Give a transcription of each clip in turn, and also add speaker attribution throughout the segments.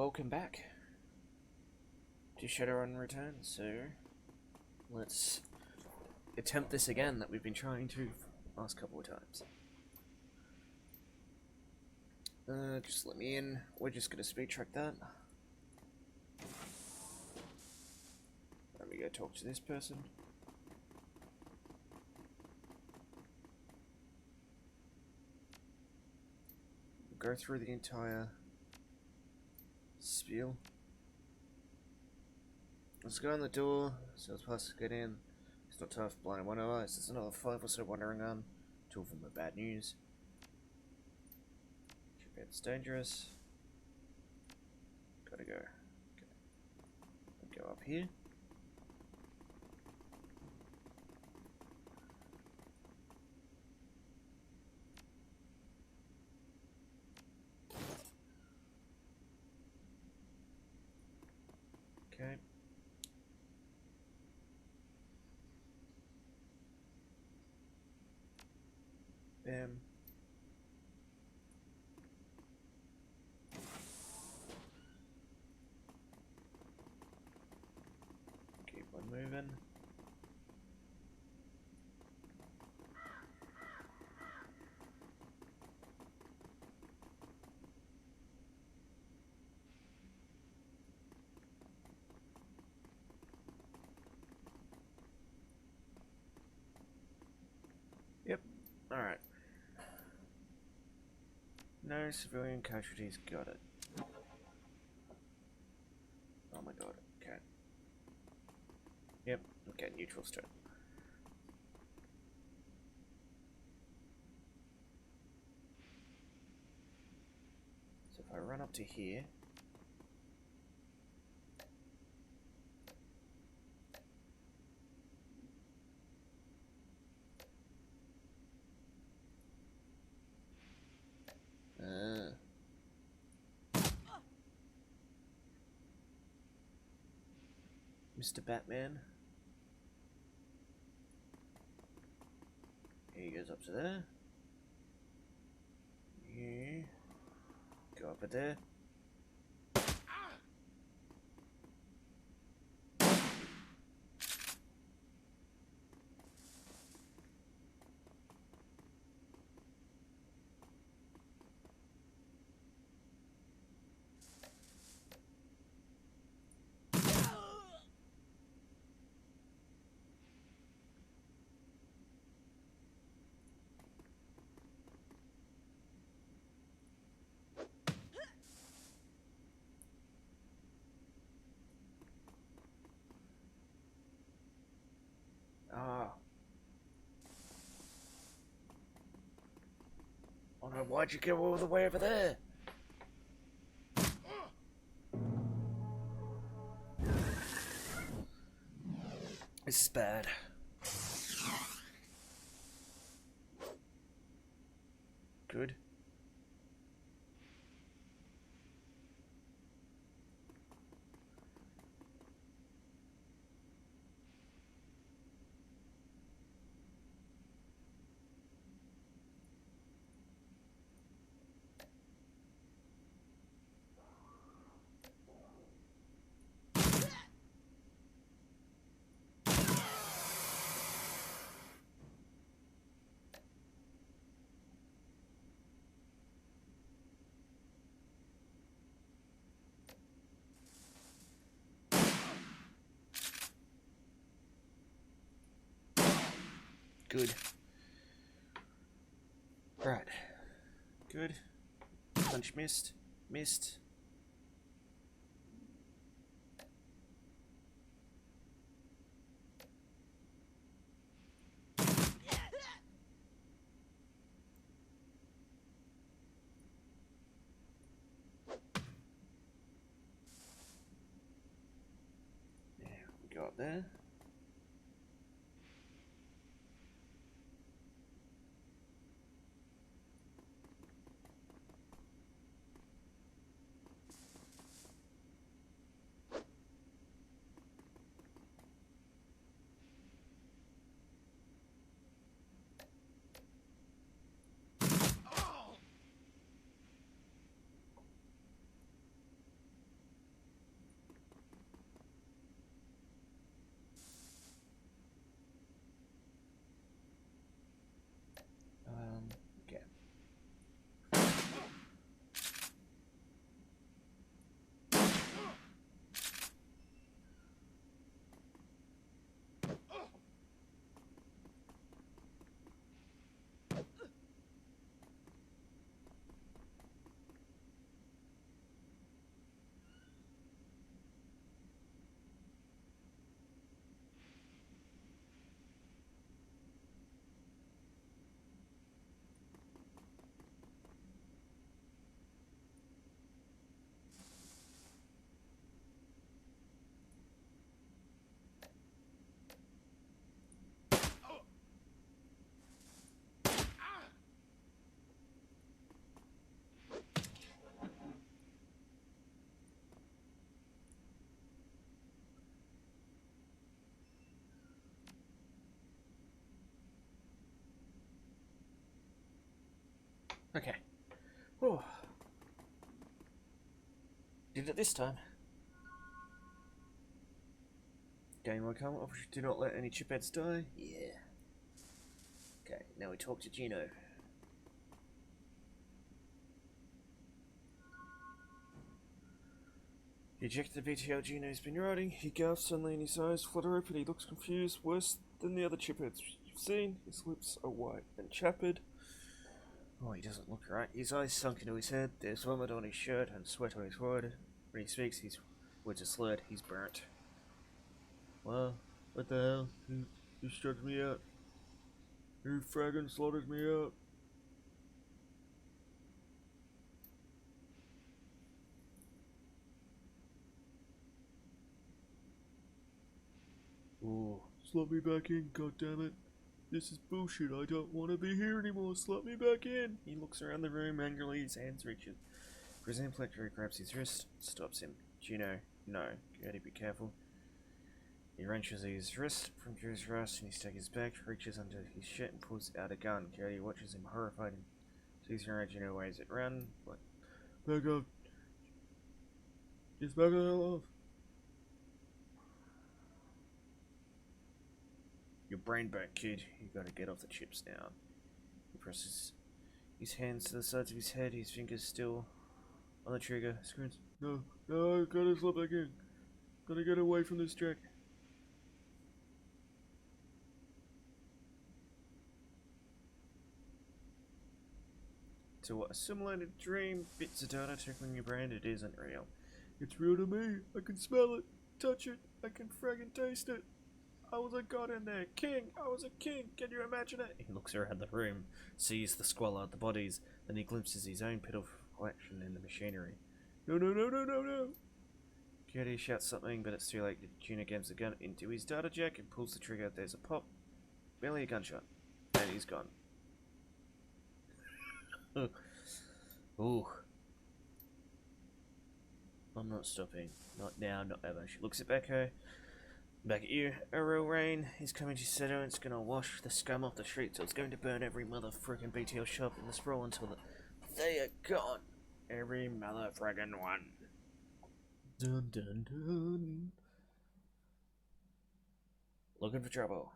Speaker 1: welcome back to Shadowrun Return. So let's attempt this again that we've been trying to last couple of times. Just let me in. We're just gonna speed track that. Let me go talk to this person. Go through the entire spiel. Let's go on the door. Sales pass, get in. It's not tough. Blind one of us. There's another 5 or so wandering on. 2 of them are bad news. It's dangerous. Gotta go. Okay. Go up here. Okay. Bam. Keep on moving. Yep. Alright. No civilian casualties, got it. Oh my god, okay. Yep, okay, neutral stone. So if I run up to here, Mr. Batman. He goes up to there. Yeah. Go up there. Ah. Oh no, why'd you go all the way over there? This is bad. Good. Good. Right. Good. Punch missed. Missed. Yeah, we go up there. Okay. Oh. Did it this time. Game will come. Do not let any chipheads die. Yeah. Okay, now we talk to Gino. He ejected the BTL Gino's been riding. He gasps suddenly and his eyes flutter open. He looks confused, worse than the other chipheads you've seen. His lips are white and chapped. Oh, he doesn't look right. His eyes sunk into his head. There's vomit on his shirt and sweat on his forehead. When he speaks, his words are slurred. He's burnt. Well, what the hell? Who stretched me out? Who fraggin' slaughtered me out? Oh, slot me back in, goddammit. This is bullshit. I don't want to be here anymore. Slot me back in. He looks around the room angrily. His hands reach for his inflector. He grabs his wrist, stops him. Gino, no. Gotta be careful. He wrenches his wrist from Drew's wrist and he staggers back, reaches under his shirt and pulls out a gun. Coyote watches him horrified and sees around. Gino waves it round. What? Back up. Just back the hell off. Your brain burnt, kid. You gotta get off the chips now. He presses his hands to the sides of his head, his fingers still on the trigger. Screams, no, I gotta slip back in. Gotta get away from this track. To what a simulated dream, bits of data tickling your brain, it isn't real. It's real to me. I can smell it, touch it, I can friggin' taste it. I was a god in there, king, I was a king, can you imagine it? He looks around the room, sees the squalor of the bodies, then he glimpses his own pitiful reflection in the machinery. No. Coyote shouts something, but it's too late. Gino jams the gun into his data jack and pulls the trigger. There's a pop, barely a gunshot, and he's gone. Ooh. I'm not stopping. Not now, not ever. She looks at Becco. Back at you. A real rain is coming to Shadowrun. It's gonna wash the scum off the streets. So it's going to burn every mother friggin' BTL shop in the sprawl until they are gone. Every mother friggin' one. Dun dun dun. Looking for trouble.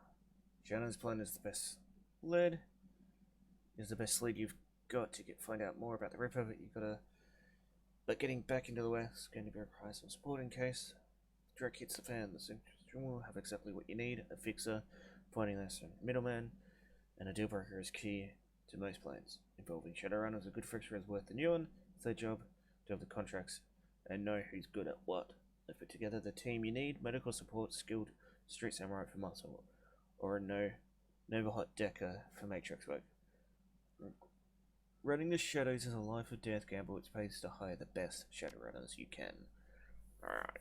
Speaker 1: Shannon's plan is the best lead. Is the best lead you've got to find out more about the Ripper, but getting back into the West is going to require some support in case the direct hits the fan. The Central will have exactly what you need: a fixer, finding this middleman, and a deal breaker is key to most plans. Involving Shadowrunners, a good fixer is worth the new one. It's their job to have the contracts and know who's good at what. They put together the team you need: medical support, skilled street samurai for muscle, or a Nova Hot Decker for matrix work. Running the shadows is a life or death gamble. It pays to hire the best Shadowrunners you can. Alright.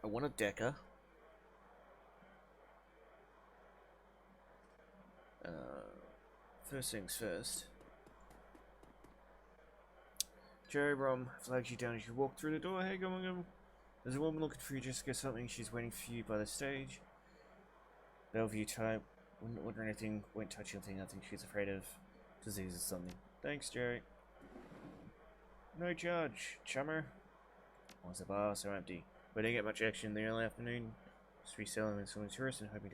Speaker 1: I want a Decker. First things first. Jerry Rom flags you down as you walk through the door. Hey, Gormagone. There's a woman looking for you. Just get something. She's waiting for you by the stage. Bellevue type. Wouldn't order anything. Won't touch anything. I think she's afraid of disease or something. Thanks, Jerry. No charge, chummer. Why's the bar so empty? We didn't get much action in the early afternoon. Just reselling with some tourists and hoping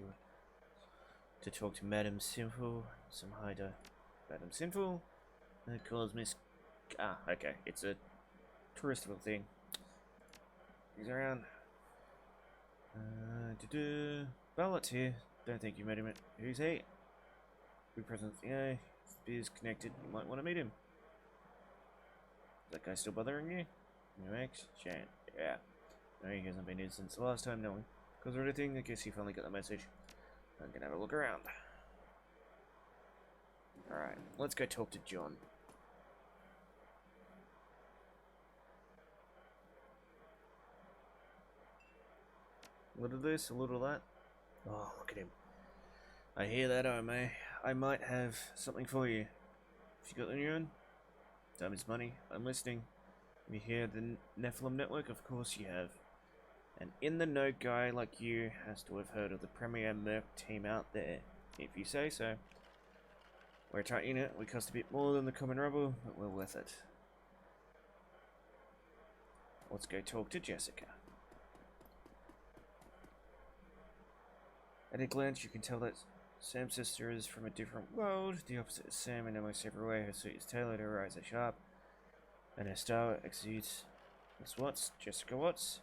Speaker 1: to talk to Madame Sinful. Some hi to Madame Sinful. That calls Miss. Ah, okay. It's a touristical thing. He's around. Ballot's here. Don't think you met him. Who's he? Good presence. Yeah. Is connected, you might want to meet him. Is that guy still bothering you? New ex? Shane. Yeah. No, he hasn't been in since the last time knowing. Cause of anything, I guess he finally got the message. I'm gonna have a look around. Alright, let's go talk to John. A little of this, a little of that. Oh, look at him. I hear that, Ome. I might have something for you. If you got the new one? Time is money. I'm listening. You hear the Nephilim Network? Of course you have. An in-the-know guy like you has to have heard of the premier merc team out there. If you say so. We're a tight unit, we cost a bit more than the common rubble, but we're worth it. Let's go talk to Jessica. At a glance, you can tell that Sam's sister is from a different world, the opposite of Sam in almost every way. Her suit is tailored, her eyes are sharp, and her style exudes Miss Watts, Jessica Watts.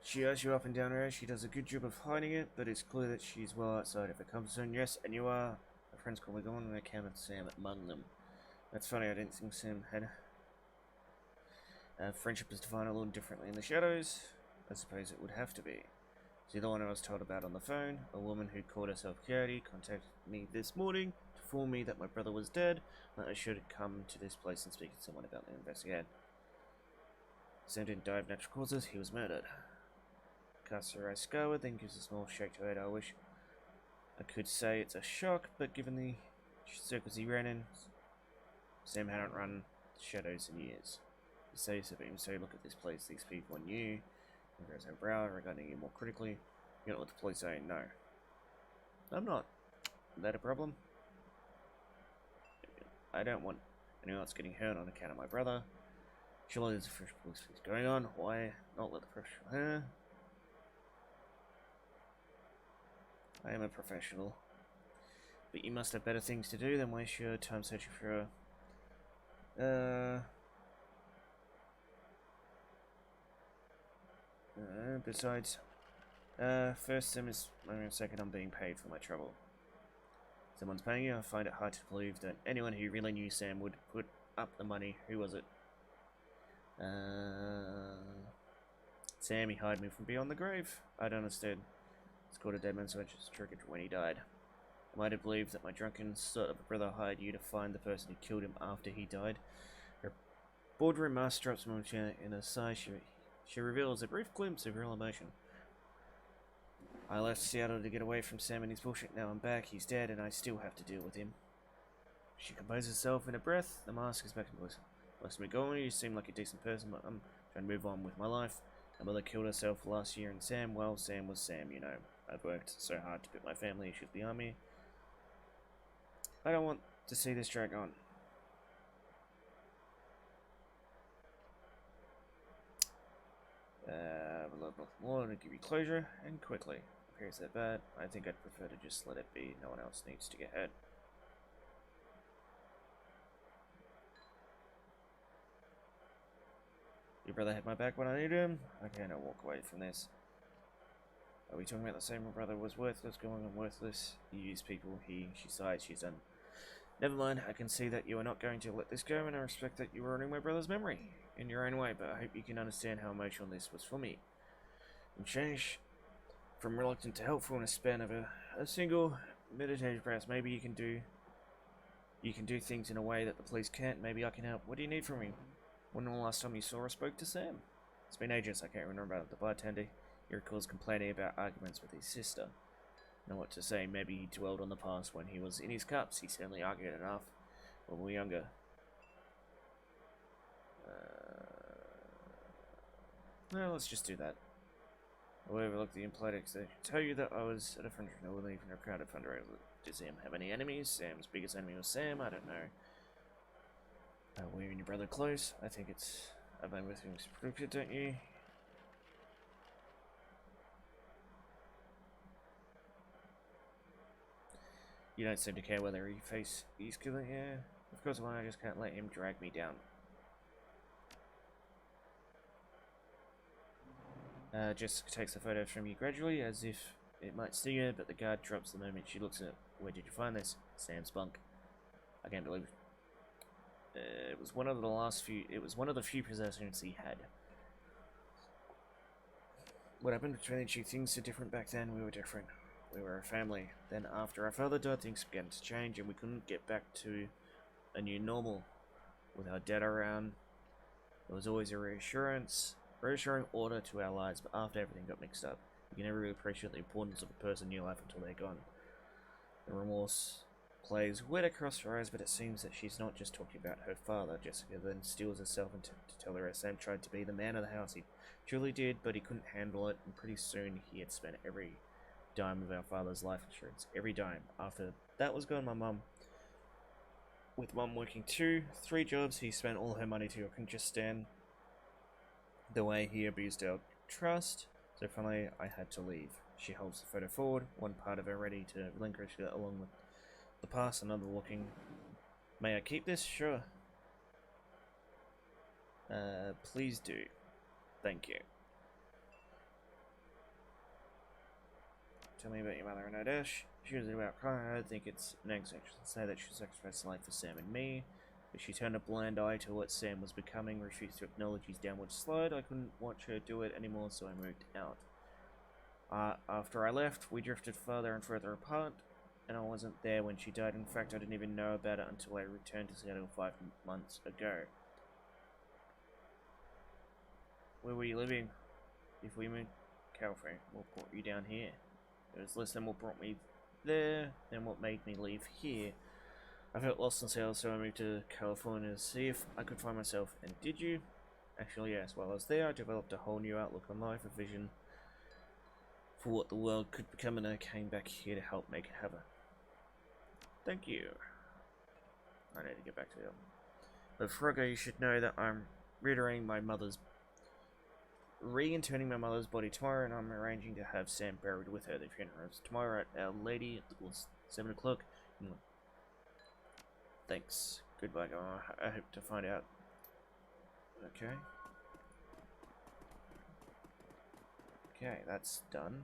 Speaker 1: She eyes you up and down her. She does a good job of hiding it, but it's clear that she's well outside of her comfort zone. Yes, and you are. My friends call me Gormagone, and I counted Sam among them. That's funny, I didn't think Sam had. Friendship is defined a little differently in the shadows. I suppose it would have to be. The other one I was told about on the phone, a woman who called herself Katie, contacted me this morning to inform me that my brother was dead, and that I should come to this place and speak to someone about the investigation. Sam didn't die of natural causes, he was murdered. Casts her eyes skyward, then gives a small shake to her head. I wish I could say it's a shock, but given the circles he ran in, Sam hadn't run shadows in years. He says of him, so look at this place, these people are new. He grows her brow, regarding you more critically. You know what the police say? No. I'm not. Is that a problem? I don't want anyone else getting hurt on account of my brother. Surely there's a fresh police case going on. Why not let the pressure? I am a professional. But you must have better things to do than waste your time searching for a... besides, first second I'm being paid for my trouble. Someone's paying you. I find it hard to believe that anyone who really knew Sam would put up the money. Who was it? Sam, he hired me from beyond the grave. I don't understand. It's called a dead man, so I just triggered when he died. I might have believed that my drunken sort of brother hired you to find the person who killed him after he died. Her boardroom mask drops momentarily in her sigh. She reveals a brief glimpse of real emotion. I left Seattle to get away from Sam and his bullshit. Now I'm back. He's dead, and I still have to deal with him. She composes herself in a breath. The mask is back in place. Nice to meet you. You seem like a decent person, but I'm trying to move on with my life. My mother killed herself last year, and Sam, well, Sam was Sam, you know. I've worked so hard to put my family issues behind me. I don't want to see this drag on. More to give you closure, and quickly. Appears that bad. I think I'd prefer to just let it be. No one else needs to get hurt. Your brother had my back when I needed him. I cannot walk away from this. Are we talking about the same? My brother was worthless, going on worthless. You use people. She sighed, she's done. Never mind, I can see that you are not going to let this go, and I respect that you are honoring my brother's memory in your own way, but I hope you can understand how emotional this was for me. And change from reluctant to helpful in a span of a single meditative breath. Maybe you can do things in a way that the police can't. Maybe I can help. What do you need from me? When was the last time you saw or spoke to Sam? It's been ages. I can't remember about it. The bartender. He recalls complaining about arguments with his sister. Know what to say. Maybe he dwelled on the past when he was in his cups. He certainly argued enough when we were younger. Well, let's just do that. I will overlook the implied accusation. Tell you that I was at a fundraiser. No, even a crowded fundraiser. Does Sam have any enemies? Sam's biggest enemy was Sam. I don't know. Were you and your brother close? I think it's. I've been with him scripted, don't you? You don't seem to care whether he's killing. Yeah, of course. I just can't let him drag me down. Jessica takes the photo from you gradually, as if it might sting her, but the guard drops the moment she looks at it. Where did you find this? Sam's bunk. I can't believe it. It was one of the few possessions he had. What happened between the two things are different back then. We were different. We were a family. Then after our father died, things began to change, and we couldn't get back to a new normal. With our dad around, there was always a reassuring order to our lives, but after everything got mixed up, you can never really appreciate the importance of a person in your life until they're gone. The remorse plays wet across her eyes, but it seems that she's not just talking about her father. Jessica then steels herself into to tell her Sam tried to be the man of the house. He truly did, but he couldn't handle it, and pretty soon he had spent every dime of our father's life insurance. Every dime. After that was gone, with mum working 2, 3 jobs, he spent all her money too. I couldn't just stand the way he abused our trust, so finally I had to leave. She holds the photo forward, one part of her ready to relinquish it along with the past, another looking. May I keep this? Sure. Please do. Thank you. Tell me about your mother and her dash. She was about crying. I don't think it's an exaggeration to say that she sacrificed life for Sam and me, but she turned a blind eye to what Sam was becoming, refused to acknowledge his downward slide. I couldn't watch her do it anymore, so I moved out. After I left, we drifted further and further apart, and I wasn't there when she died. In fact, I didn't even know about it until I returned to Seattle 5 months ago. Where were you living? If we moved California, what brought you down here? It was less than what brought me there than what made me leave here. I felt lost in Seattle, so I moved to California to see if I could find myself. And did you? Actually, yes. While I was there, I developed a whole new outlook on life, a vision for what the world could become, and I came back here to help make it happen. Thank you. I need to get back to it. But before I go, you should know that I'm reinterning my mother's body tomorrow, and I'm arranging to have Sam buried with her. The funeral is tomorrow at Our Lady at 7 o'clock. Thanks. Goodbye, guy. I hope to find out. Okay. Okay, that's done.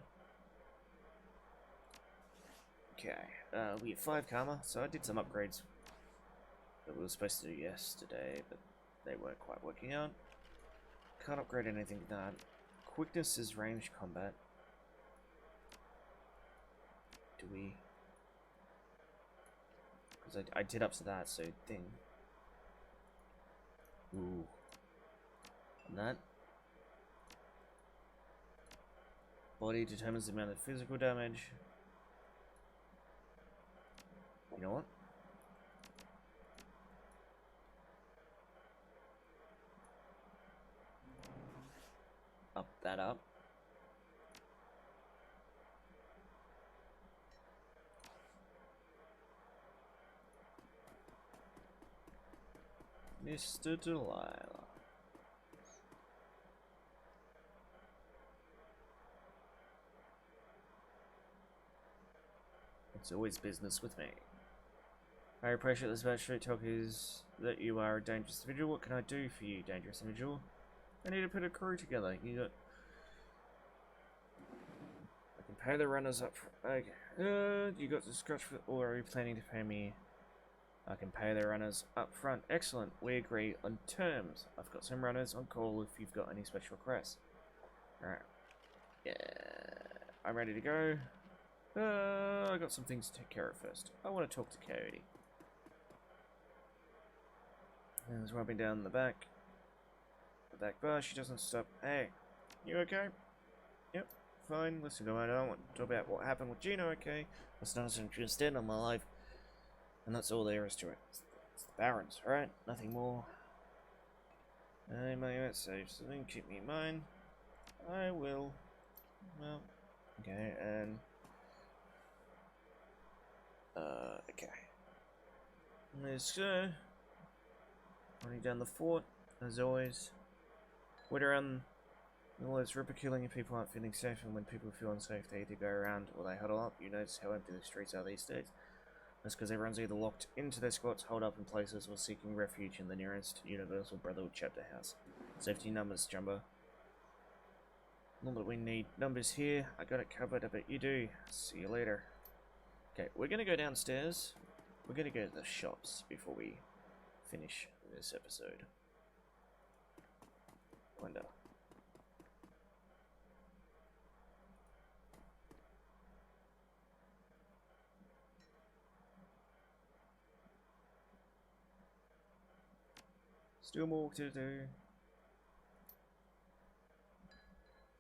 Speaker 1: Okay, we have 5 karma, so I did some upgrades that we were supposed to do yesterday, but they weren't quite working out. Can't upgrade anything to that. Quickness is ranged combat. Do we? Because I did up to that, so thing. Ooh. And that. Body determines the amount of physical damage. You know what? Up that up. Mr. Delilah. It's always business with me. I appreciate this about straight talk is that you are a dangerous individual. What can I do for you, dangerous individual? I need to put a crew together. I can pay the runners up. Okay. You got the scratch for, or are you planning to pay me? I can pay the runners up front. Excellent. We agree on terms. I've got some runners on call if you've got any special requests. Alright. Yeah. I'm ready to go. I got some things to take care of first. I want to talk to Coyote. And there's rubbing down the back bar. She doesn't stop. Hey, you okay? Yep, fine. Listen, go on. I don't want to talk about what happened with Gino, okay? That's not as interested in my life. And that's all there is to it. It's the Barons, alright? Nothing more. I might save something. Keep me in mind. I will. Well, okay, and okay. Let's go. Running down the fort, as always. Wait around all those ripper killing if people aren't feeling safe, and when people feel unsafe, they either go around or they huddle up. You notice how empty the streets are these days. That's because everyone's either locked into their squats, holed up in places, or seeking refuge in the nearest Universal Brotherhood chapter house. Safety numbers, Jumbo. Not that we need numbers here. I got it covered, I bet you do. See you later. Okay, we're gonna go downstairs. We're gonna go to the shops before we finish this episode. Wonder. Still more work to do.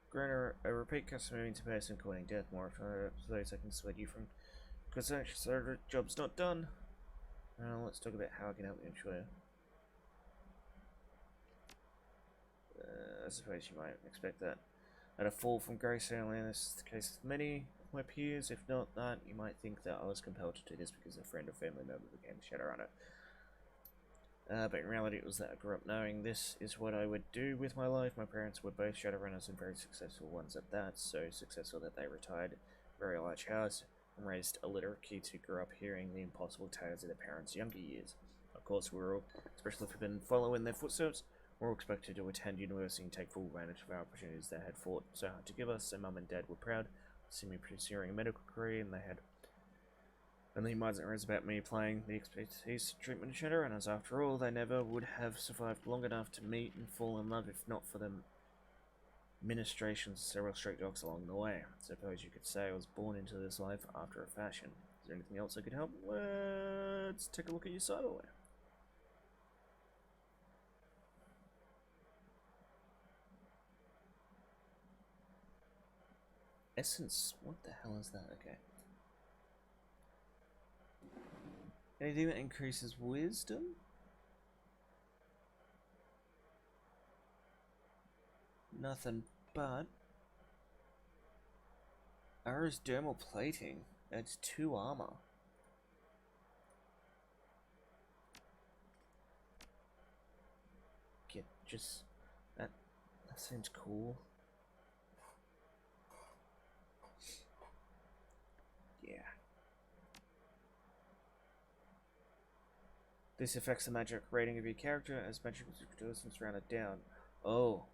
Speaker 1: Grant a repeat customer into person calling death more often, so I can sweat you from Because the job's not done. Let's talk about how I can help you, I'm sure. I suppose you might expect that. I had a fall from grace only, and this is the case with many of my peers. If not that, you might think that I was compelled to do this because a friend or family member became a Shadowrunner. But in reality, it was that I grew up knowing this is what I would do with my life. My parents were both Shadowrunners and very successful ones at that, so successful that they retired a very large house and raised illiterate kids who grew up hearing the impossible tales of their parents' younger years. Of course, we were all, especially if we've been following their footsteps, we're all expected to attend university and take full advantage of our opportunities they had fought so hard to give us, so Mum and Dad were proud to see me pursuing a medical career, and they had only minds and words about me playing the expertise treatment of Shadowrunners. After all, they never would have survived long enough to meet and fall in love if not for the ministrations of several street dogs along the way. Suppose you could say I was born into this life after a fashion. Is there anything else I could help? Let's take a look at your cyberware. Essence? What the hell is that? Okay. Anything that increases wisdom? Nothing but Ara's dermal plating adds 2 armor. Get just that seems cool. Yeah. This affects the magic rating of your character as magic resistance rounded down. Oh.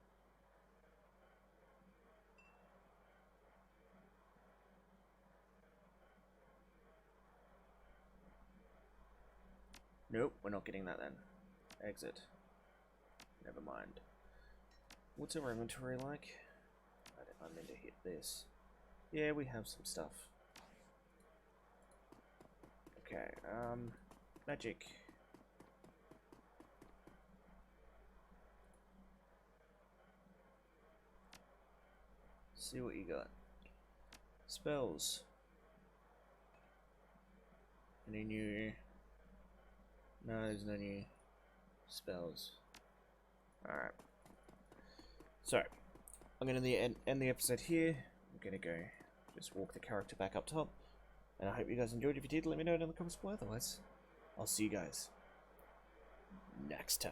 Speaker 1: Nope, we're not getting that then. Exit. Never mind. What's our inventory like? I meant to hit this. Yeah, we have some stuff. Okay, magic. See what you got. Spells. Any new... No, there's no new spells. Alright. So, I'm going to end the episode here. I'm going to go just walk the character back up top. And I hope you guys enjoyed. If you did, let me know in the comments below. Otherwise, I'll see you guys next time.